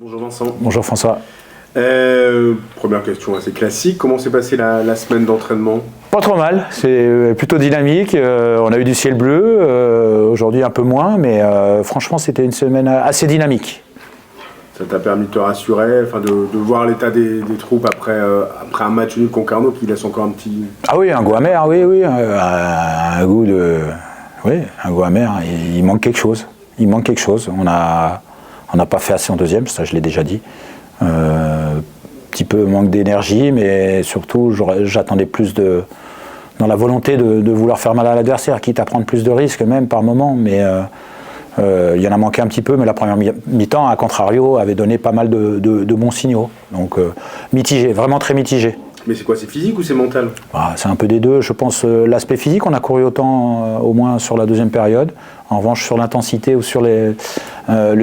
Bonjour Vincent. Bonjour François. Première question assez classique, comment s'est passée la semaine d'entraînement? Pas trop mal, c'est plutôt dynamique, on a eu du ciel bleu, aujourd'hui un peu moins, mais franchement c'était une semaine assez dynamique. Ça t'a permis de te rassurer, de voir l'état des troupes après un match nul contre Concarneau qui laisse encore un petit... Ah oui, un goût amer, oui, un goût de... Oui, un goût amer, il manque quelque chose, on n'a pas fait assez en deuxième, ça je l'ai déjà dit. Petit peu manque d'énergie, mais surtout j'attendais plus dans la volonté de vouloir faire mal à l'adversaire, quitte à prendre plus de risques même par moment, mais il y en a manqué un petit peu, mais la première mi-temps, à contrario, avait donné pas mal de bons signaux, donc mitigé, vraiment très mitigé. Mais c'est quoi, c'est physique ou c'est mental? C'est un peu des deux, je pense. L'aspect physique, on a couru autant, au moins sur la deuxième période. En revanche, sur l'intensité ou sur le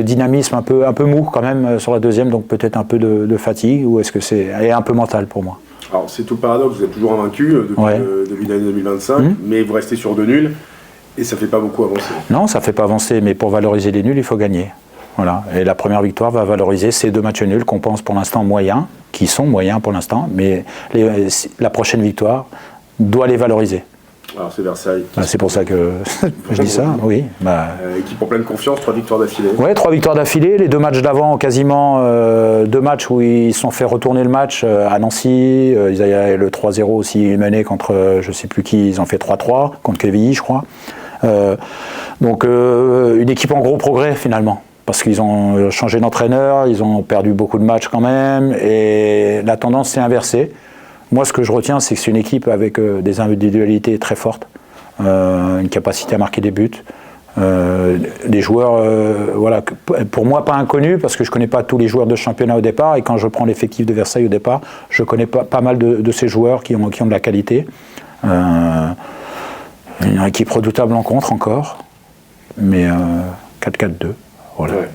dynamisme, un peu mou quand même sur la deuxième, donc peut-être un peu de fatigue, ou est-ce que c'est un peu mental pour moi? Alors c'est tout le paradoxe, vous êtes toujours invaincu depuis l'année 2025, mais vous restez sur 2 nuls, et ça ne fait pas beaucoup avancer. Non, ça ne fait pas avancer, mais pour valoriser les nuls, il faut gagner. Voilà. Et la première victoire va valoriser ces 2 matchs nuls qu'on pense pour l'instant moyens, qui sont moyens pour l'instant, mais la prochaine victoire doit les valoriser. Alors c'est Versailles. C'est pour ça que je dis ça, oui. Équipe en pleine confiance, 3 victoires d'affilée. Oui, 3 victoires d'affilée. Les 2 matchs d'avant, quasiment 2 matchs où ils se sont fait retourner le match à Nancy. Ils avaient le 3-0 aussi mené contre je ne sais plus qui, ils ont fait 3-3, contre Quevilly, je crois. Donc une équipe en gros progrès finalement. Parce qu'ils ont changé d'entraîneur, ils ont perdu beaucoup de matchs quand même, et la tendance s'est inversée. Moi, ce que je retiens, c'est que c'est une équipe avec des individualités très fortes, une capacité à marquer des buts, des joueurs, pour moi, pas inconnus, parce que je ne connais pas tous les joueurs de championnat au départ, et quand je prends l'effectif de Versailles au départ, je connais pas mal de ces joueurs qui ont de la qualité. Une équipe redoutable en contre encore, mais 4-4-2. Voilà. Ouais.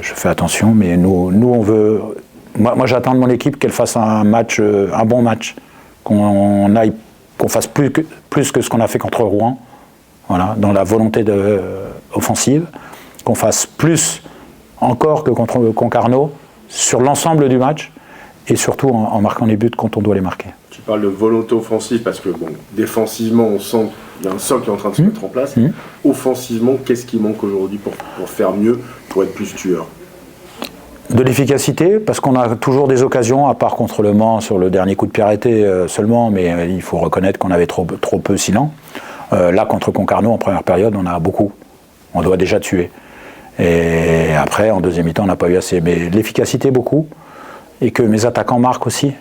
Je fais attention, mais nous on veut. Moi j'attends de mon équipe qu'elle fasse un bon match, qu'on fasse plus que ce qu'on a fait contre Rouen, voilà, dans la volonté offensive, qu'on fasse plus encore que contre Concarneau sur l'ensemble du match, et surtout en marquant les buts quand on doit les marquer. Tu parles de volonté offensive parce que défensivement on sent qu'il y a un socle qui est en train de se mettre en place. Offensivement, qu'est-ce qui manque aujourd'hui pour faire mieux, pour être plus tueur? De l'efficacité, parce qu'on a toujours des occasions, à part contre le Mans sur le dernier coup de pied arrêté seulement, mais il faut reconnaître qu'on avait trop peu sinon. Là, contre Concarneau, en première période, on a beaucoup. On doit déjà tuer. Et après, en deuxième mi-temps, on n'a pas eu assez. Mais l'efficacité, beaucoup. Et que mes attaquants marquent aussi.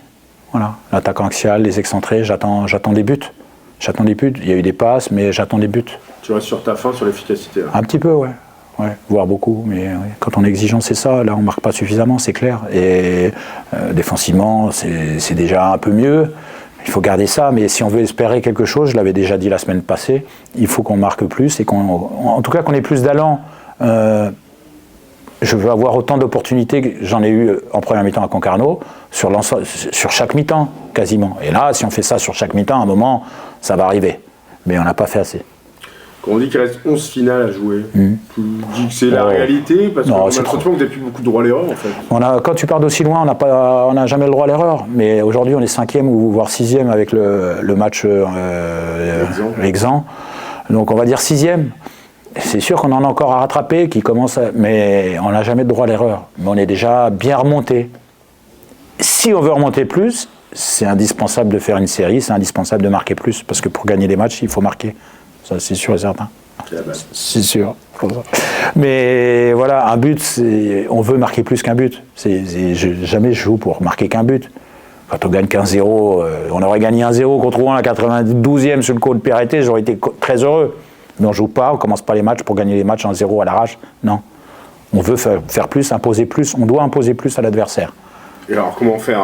Voilà. L'attaquant axial, les excentrés, j'attends des buts. J'attends des buts. Il y a eu des passes, mais j'attends des buts. Tu restes sur ta fin, sur l'efficacité? Un petit peu, ouais. Voire beaucoup, mais quand on est exigeant, c'est ça. Là, on ne marque pas suffisamment, c'est clair. Et défensivement, c'est déjà un peu mieux. Il faut garder ça, mais si on veut espérer quelque chose, je l'avais déjà dit la semaine passée, il faut qu'on marque plus et en tout cas qu'on ait plus d'allant. Je veux avoir autant d'opportunités que j'en ai eu en première mi-temps à Concarneau, sur chaque mi-temps, quasiment. Et là, si on fait ça sur chaque mi-temps, à un moment, ça va arriver. Mais on n'a pas fait assez. Quand on dit qu'il reste 11 finales à jouer, tu dis que c'est la réalité? Parce qu'on a le sentiment que vous n'avez plus beaucoup de droit à l'erreur, en fait. Quand tu pars d'aussi loin, on n'a jamais le droit à l'erreur. Mais aujourd'hui, on est 5e ou voire 6e avec le match Exan. Donc on va dire 6e. C'est sûr qu'on en a encore à rattraper, mais on n'a jamais de droit à l'erreur. Mais on est déjà bien remonté. Si on veut remonter plus, c'est indispensable de faire une série, c'est indispensable de marquer plus. Parce que pour gagner les matchs, il faut marquer. Ça, c'est sûr et certain. C'est la base. C'est sûr. Mais voilà, un but, on veut marquer plus qu'un but. Jamais je joue pour marquer qu'un but. Quand on gagne 15-0, on aurait gagné 1-0 contre Rouen à la 92e sur le coup de pied arrêté, j'aurais été très heureux. Mais on ne joue pas, on ne commence pas les matchs pour gagner les matchs 1-0 à l'arrache. Non. On veut faire plus, imposer plus. On doit imposer plus à l'adversaire. Et alors, comment faire?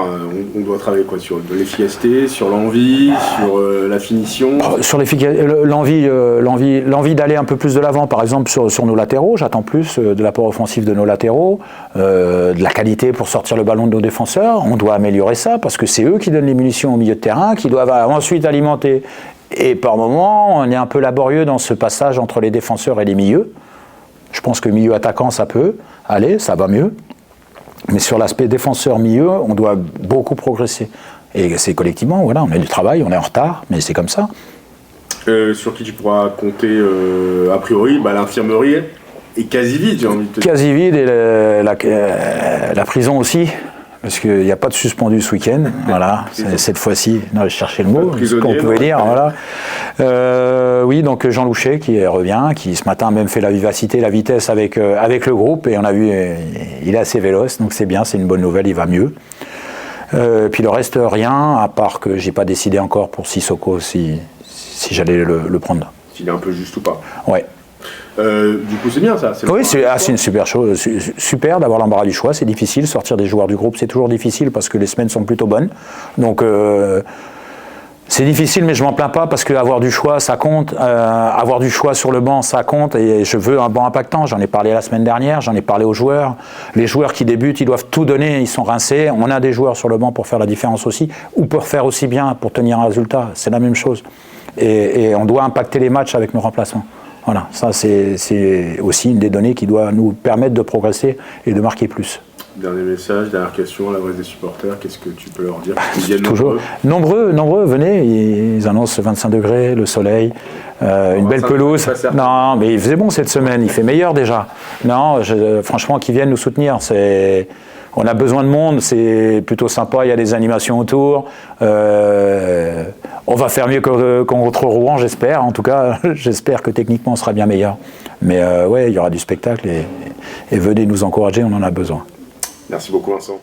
On doit travailler quoi? Sur de l'efficacité, sur l'envie, sur la finition? Sur l'envie d'aller un peu plus de l'avant, par exemple sur nos latéraux. J'attends plus de l'apport offensif de nos latéraux, de la qualité pour sortir le ballon de nos défenseurs. On doit améliorer ça parce que c'est eux qui donnent les munitions au milieu de terrain, qui doivent ensuite alimenter. Et par moments, on est un peu laborieux dans ce passage entre les défenseurs et les milieux. Je pense que milieu attaquant, ça peut aller, ça va mieux. Mais sur l'aspect défenseur-milieu, on doit beaucoup progresser. Et c'est collectivement, voilà, on a du travail, on est en retard, mais c'est comme ça. Sur qui tu pourras compter a priori, l'infirmerie est quasi vide, j'ai envie de te dire. Quasi vide, et la prison aussi. Parce qu'il n'y a pas de suspendu ce week-end, voilà, cette fois-ci, non, je cherchais le mot, ce qu'on pouvait dire, voilà. Oui, donc Jean Louchet qui revient, qui ce matin a même fait la vivacité, la vitesse avec le groupe, et on a vu, il est assez véloce, donc c'est bien, c'est une bonne nouvelle, il va mieux. Puis le reste, rien, à part que j'ai pas décidé encore pour Sissoko si j'allais le prendre. S'il est un peu juste ou pas. Ouais. Du coup, c'est bien ça. Oui, c'est une super chose. Super d'avoir l'embarras du choix. C'est difficile. Sortir des joueurs du groupe, c'est toujours difficile parce que les semaines sont plutôt bonnes. Donc, c'est difficile, mais je m'en plains pas parce qu'avoir du choix, ça compte. Avoir du choix sur le banc, ça compte. Et je veux un banc impactant. J'en ai parlé la semaine dernière. J'en ai parlé aux joueurs. Les joueurs qui débutent, ils doivent tout donner. Ils sont rincés. On a des joueurs sur le banc pour faire la différence aussi, ou pour faire aussi bien, pour tenir un résultat. C'est la même chose. Et on doit impacter les matchs avec nos remplacements. Voilà, ça c'est aussi une des données qui doit nous permettre de progresser et de marquer plus. Dernier message, dernière question, la voix des supporters, qu'est-ce que tu peux leur dire? Ils viennent toujours nombreux, venez, ils annoncent 25 degrés, le soleil, une belle pelouse. Non, mais il faisait bon cette semaine, il fait meilleur déjà. Non, franchement, qu'ils viennent nous soutenir, on a besoin de monde, c'est plutôt sympa, il y a des animations autour. On va faire mieux contre Rouen, j'espère. En tout cas, j'espère que techniquement, on sera bien meilleur. Mais ouais, il y aura du spectacle et venez nous encourager, on en a besoin. Merci beaucoup, Vincent.